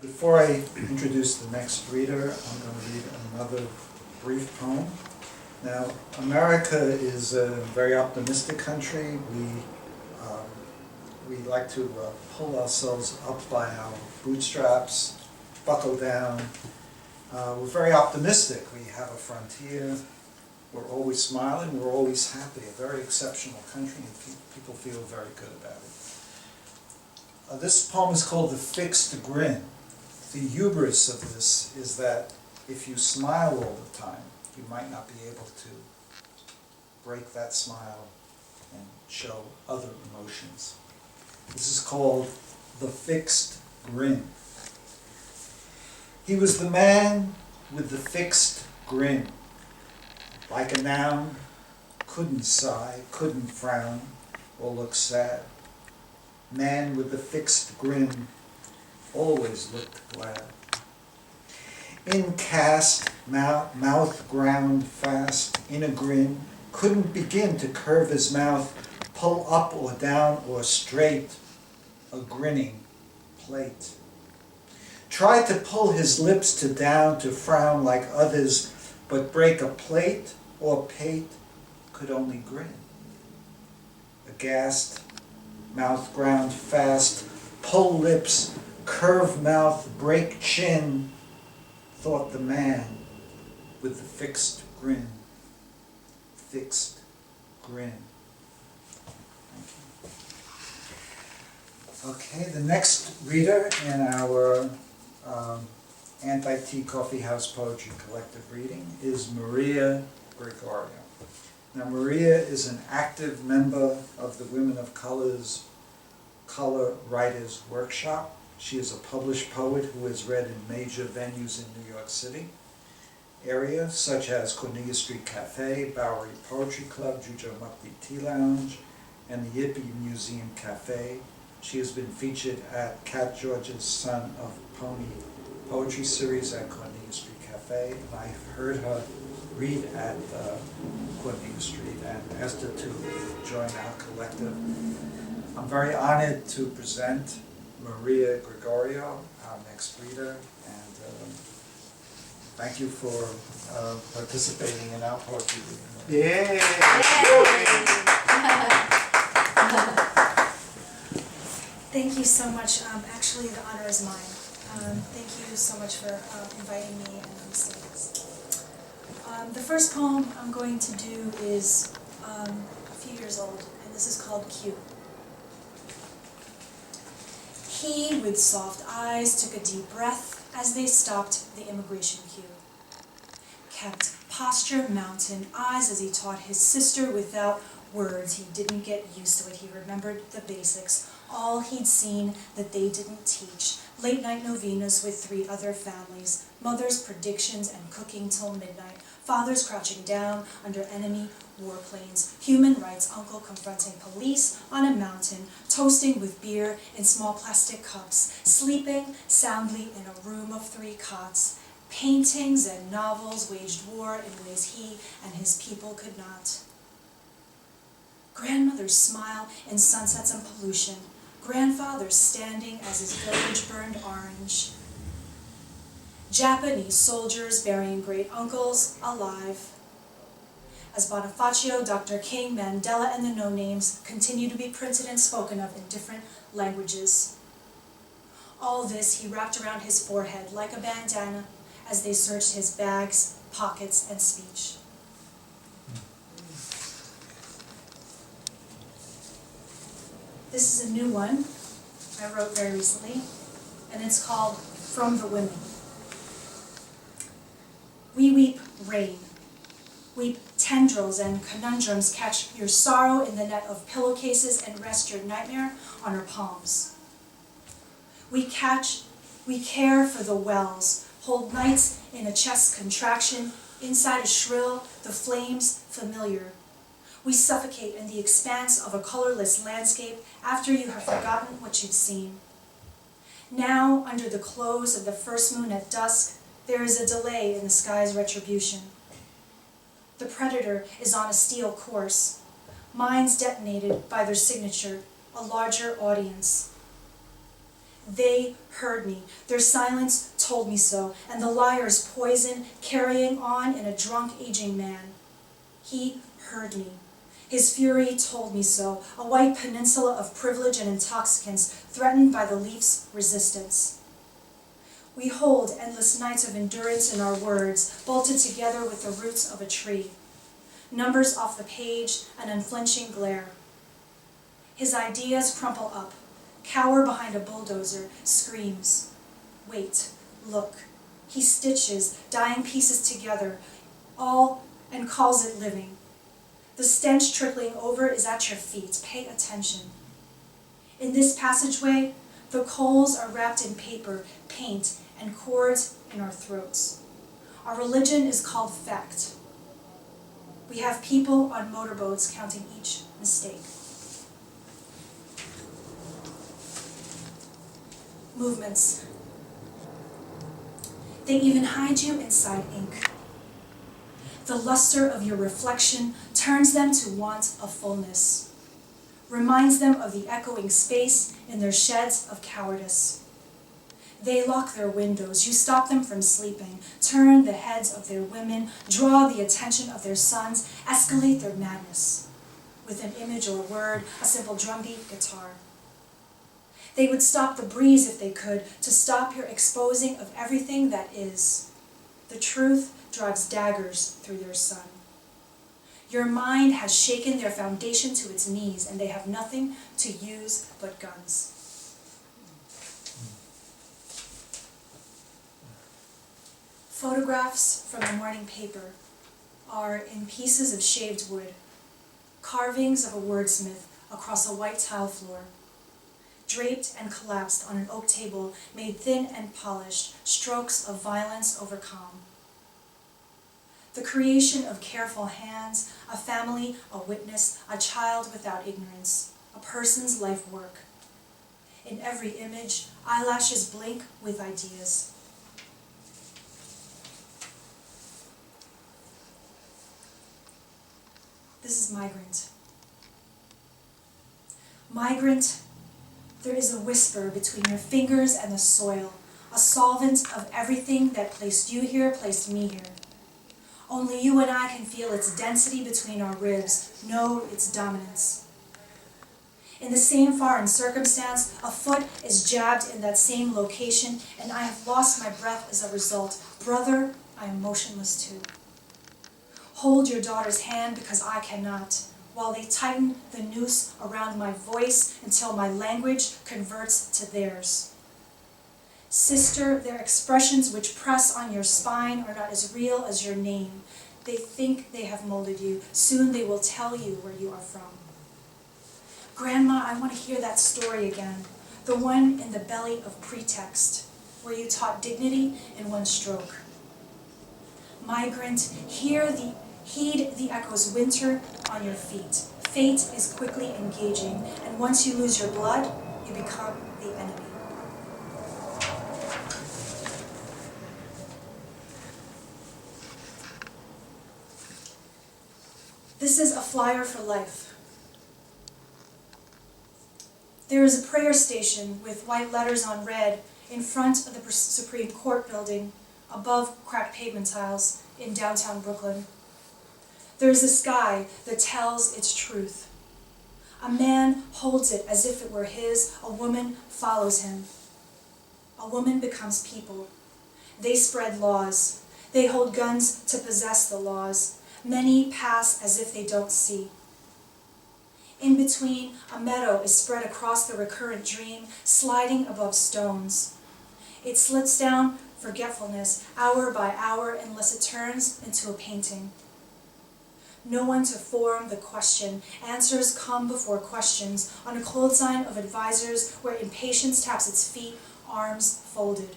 Before I introduce the next reader, I'm going to read another brief poem. Now, America is a very optimistic country. We like to pull ourselves up by our bootstraps, buckle down. We're very optimistic. We have a frontier. We're always smiling. We're always happy. A very exceptional country, and people feel very good about it. This poem is called The Fixed Grin. The hubris of this is that if you smile all the time, you might not be able to break that smile and show other emotions. This is called The Fixed Grin. He was the man with the fixed grin. Like a noun, couldn't sigh, couldn't frown, or look sad. Man with the fixed grin always looked glad. In cast, mouth ground fast, in a grin, couldn't begin to curve his mouth, pull up or down or straight, a grinning plate. Tried to pull his lips to down to frown like others, but break a plate or pate, could only grin. Aghast, mouth ground fast, pull lips, curve mouth, break chin, thought the man with the fixed grin. Fixed grin. Thank you. Okay, the next reader in our Anti-Tea Coffee House Poetry Collective reading is Maria Gregorio. Now, Maria is an active member of the Women of Color's Color Writers Workshop. She is a published poet who has read in major venues in New York City area, such as Cornelia St Cafe, Bowery Poetry Club, Jujamukti Tea Lounge, and the Yippie Museum Cafe. She has been featured at Cat George's Son of Pony poetry series at Cornelia Street Cafe, and I've heard her read at Cornelia Street and asked her to join our collective. I'm very honored to present Maria Gregorio, our next reader, and thank you for participating in our poetry reading. Yay! Thank you so much. Actually, the honor is mine. Thank you so much for inviting me and hosting this. The first poem I'm going to do is a few years old, and this is called Q. He, with soft eyes, took a deep breath as they stopped the immigration queue. Kept posture, mountain eyes as he taught his sister without words. He didn't get used to it. He remembered the basics, all he'd seen that they didn't teach. Late night novenas with 3 other families, mothers' predictions and cooking till midnight, fathers crouching down under enemy warplanes, human rights uncle confronting police on a mountain, toasting with beer in small plastic cups, sleeping soundly in a room of 3 cots. Paintings and novels waged war in ways he and his people could not. Grandmother's smile in sunsets and pollution, grandfather standing as his village burned orange. Japanese soldiers burying great uncles alive. As Bonifacio, Dr. King, Mandela, and the no-names continue to be printed and spoken of in different languages. All this he wrapped around his forehead like a bandana as they searched his bags, pockets, and speech. This is a new one I wrote very recently, and it's called From the Women. We weep rain, weep tendrils and conundrums, catch your sorrow in the net of pillowcases and rest your nightmare on our palms. We care for the wells, hold nights in a chest contraction, inside a shrill, the flames familiar. We suffocate in the expanse of a colorless landscape after you have forgotten what you've seen. Now, under the close of the first moon at dusk, there is a delay in the sky's retribution. The predator is on a steel course, mines detonated by their signature, a larger audience. They heard me. Their silence told me so, and the liar's poison carrying on in a drunk aging man. He heard me. His fury told me so, a white peninsula of privilege and intoxicants threatened by the leaf's resistance. We hold endless nights of endurance in our words, bolted together with the roots of a tree. Numbers off the page, an unflinching glare. His ideas crumple up, cower behind a bulldozer, screams. Wait, look. He stitches dying pieces together, all, and calls it living. The stench trickling over is at your feet. Pay attention. In this passageway, the coals are wrapped in paper, paint, and cords in our throats. Our religion is called fact. We have people on motorboats counting each mistake. Movements. They even hide you inside ink. The luster of your reflection turns them to want of fullness, reminds them of the echoing space in their sheds of cowardice. They lock their windows, you stop them from sleeping, turn the heads of their women, draw the attention of their sons, escalate their madness with an image or word, a simple drumbeat guitar. They would stop the breeze if they could, to stop your exposing of everything that is. The truth drives daggers through your sun. Your mind has shaken their foundation to its knees, and they have nothing to use but guns. Photographs from the morning paper are in pieces of shaved wood, carvings of a wordsmith across a white tile floor, draped and collapsed on an oak table made thin and polished, strokes of violence over calm. The creation of careful hands, a family, a witness, a child without ignorance, a person's life work. In every image, eyelashes blink with ideas. This is Migrant. Migrant, there is a whisper between your fingers and the soil, a solvent of everything that placed you here, placed me here. Only you and I can feel its density between our ribs, know its dominance. In the same foreign circumstance, a foot is jabbed in that same location, and I have lost my breath as a result. Brother, I am motionless too. Hold your daughter's hand because I cannot, while they tighten the noose around my voice until my language converts to theirs. Sister, their expressions which press on your spine are not as real as your name. They think they have molded you. Soon they will tell you where you are from. Grandma, I want to hear that story again, the one in the belly of pretext, where you taught dignity in one stroke. Migrant, heed the echoes winter on your feet. Fate is quickly engaging, and once you lose your blood, you become the enemy. This is a flyer for life. There is a prayer station with white letters on red in front of the Supreme Court building, above cracked pavement tiles in downtown Brooklyn. There is a sky that tells its truth. A man holds it as if it were his. A woman follows him. A woman becomes people. They spread laws. They hold guns to possess the laws. Many pass as if they don't see. In between, a meadow is spread across the recurrent dream, sliding above stones. It slips down forgetfulness, hour by hour, unless it turns into a painting. No one to form the question. Answers come before questions, on a clothesline of advisors where impatience taps its feet, arms folded.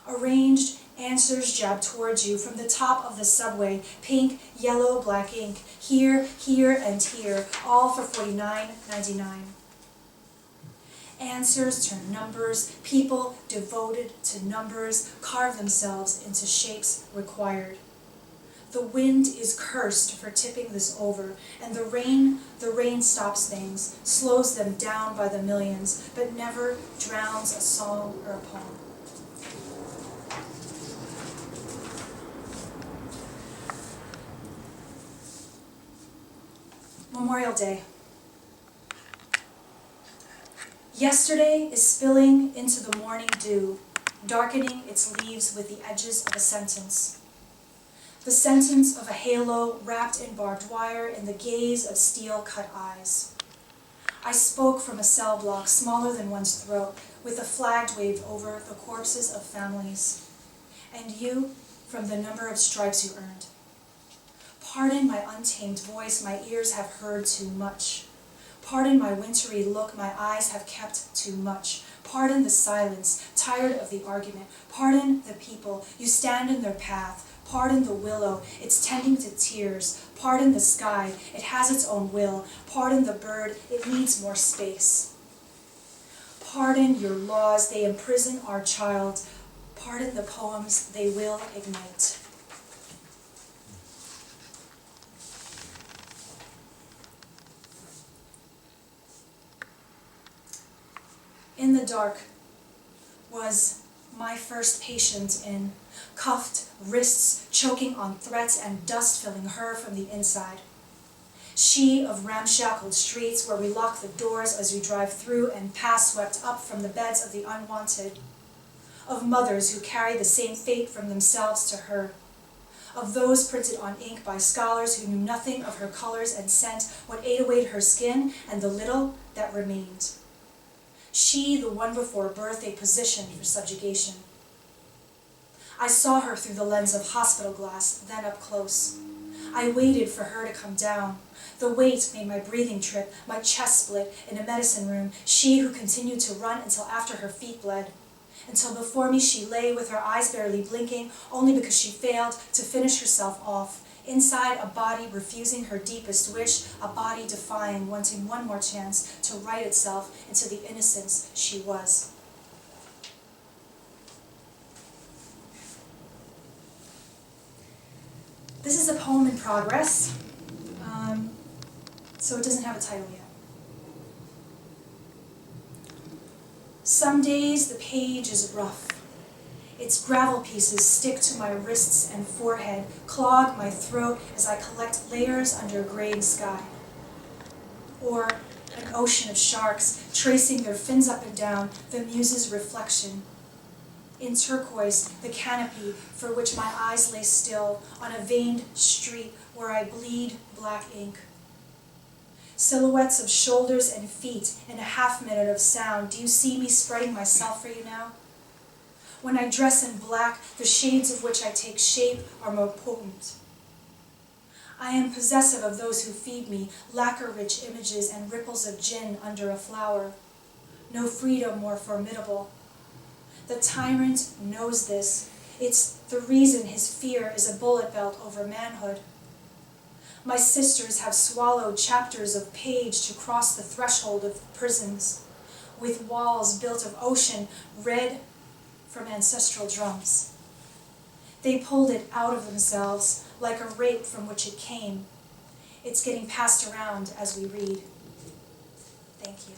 Arranged, answers jab towards you from the top of the subway, pink, yellow, black ink, here, here, and here, all for $49.99. Answers turn numbers, people devoted to numbers carve themselves into shapes required. The wind is cursed for tipping this over, and the rain stops things, slows them down by the millions, but never drowns a song or a poem. Memorial Day. Yesterday is spilling into the morning dew, darkening its leaves with the edges of a sentence. The sentence of a halo wrapped in barbed wire in the gaze of steel-cut eyes. I spoke from a cell block smaller than one's throat, with a flag waved over the corpses of families. And you, from the number of stripes you earned. Pardon my untamed voice, my ears have heard too much. Pardon my wintry look, my eyes have kept too much. Pardon the silence, tired of the argument. Pardon the people, you stand in their path. Pardon the willow, it's tending to tears. Pardon the sky, it has its own will. Pardon the bird, it needs more space. Pardon your laws, they imprison our child. Pardon the poems, they will ignite. In the dark was my first patient in cuffed wrists choking on threats and dust filling her from the inside. She of ramshackled streets where we lock the doors as we drive through and pass swept up from the beds of the unwanted. Of mothers who carry the same fate from themselves to her. Of those printed on ink by scholars who knew nothing of her colors and scent, what ate away her skin and the little that remained. She, the one before birth, a position for subjugation. I saw her through the lens of hospital glass, then up close. I waited for her to come down. The wait made my breathing trip, my chest split in a medicine room, she who continued to run until after her feet bled. Until before me she lay with her eyes barely blinking, only because she failed to finish herself off. Inside, a body refusing her deepest wish, a body defying, wanting one more chance to write itself into the innocence she was. This is a poem in progress, so it doesn't have a title yet. Some days the page is rough. Its gravel pieces stick to my wrists and forehead, clog my throat as I collect layers under a graying sky. Or an ocean of sharks tracing their fins up and down, the muse's reflection. In turquoise, the canopy for which my eyes lay still on a veined street where I bleed black ink. Silhouettes of shoulders and feet in a half minute of sound. Do you see me spreading myself for you now? When I dress in black, the shades of which I take shape are more potent. I am possessive of those who feed me, lacquer-rich images and ripples of gin under a flower. No freedom more formidable. The tyrant knows this. It's the reason his fear is a bullet belt over manhood. My sisters have swallowed chapters of page to cross the threshold of prisons, with walls built of ocean, red from ancestral drums. They pulled it out of themselves like a rape from which it came. It's getting passed around as we read. Thank you.